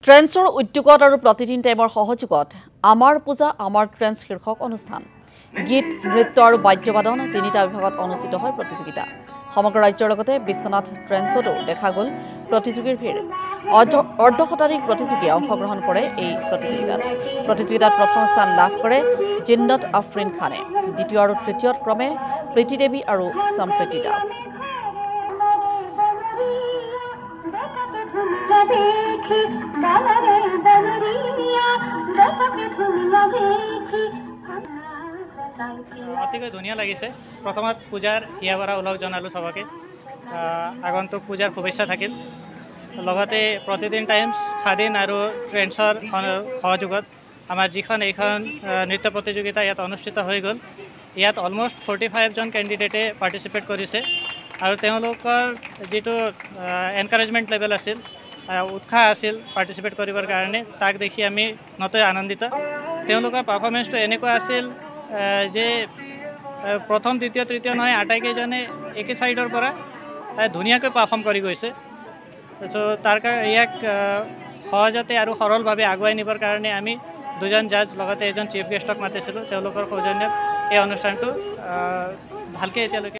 ট্ৰেন্সৰ উদ্যোগত আৰু প্ৰতিদিন টাইমৰ সহযোগত আমাৰ পূজা আমাৰ ট্ৰেন্স শীৰ্ষক অনুষ্ঠান গীত নৃত্য আৰু বাদ্যবাদন তিনিটা বিভাগত অনুষ্ঠিত হয় প্ৰতিযোগিতা সমগ্ৰ ৰাজ্যৰ লগতে বিশ্বনাথ ট্ৰেন্সতো দেখা গ'ল প্ৰতিযোগীৰ ভিৰ অৰ্ধ শতাধিক প্ৰতিযোগীয়ে অংশগ্ৰহণ কৰে এই প্ৰতিযোগিতাত প্ৰথম স্থান লাভ কৰে জিন্নত আফৰিন খানে দ্বিতীয় আৰু তৃতীয়ত ক্ৰমে প্ৰীতি দেৱী আৰু সম্প্ৰীতি দাস অতিকৈ ধুনীয়া লাগিছে প্ৰথমত পূজাৰ হিয়াবৰা উলগ জনালোঁ সবকে আগন্তুক পূজাৰ শুভেচ্ছা থাকিল লগতে প্ৰতিদিন টাইমছ স্বাধীন আৰু ট্ৰেন্সৰ সহযোগত আমাৰ যিখন এইখন নৃত্য প্ৰতিযোগিতা ইয়াত অনুষ্ঠিত হৈ গ'ল ইয়াত অলমোষ্ট 45 জন কেণ্ডিডেটে পাৰ্টিচিপেট কৰিছে আৰু তেওঁলোকৰ যিটো এনকাৰেজমেণ্ট লেভেল আছিল উৎসাহ আছিল পাৰ্টিচিপেট কৰিবৰ কাৰণে তাক দেখি আমি নথৈ আনন্দিত তেওঁলোকৰ পাৰফৰ্মেঞ্চটো এনেকুৱা আছিল যে প্ৰথম দ্বিতীয় তৃতীয় নহয় আটাইকেইজনে একে ছাইডৰ পৰা ধুনীয়াকৈ পাৰফৰ্ম কৰি গৈছে তাৰ কাৰণে ইয়াক সহজতে আৰু সৰলভাৱে আগুৱাই নিবৰ কাৰণে আমি দুজন জাজ লগতে এজন চিফ গেষ্টক মাতিছিলোঁ তেওঁলোকৰ সৌজন্যত এই অনুষ্ঠানটো ভালকৈ এতিয়ালৈকে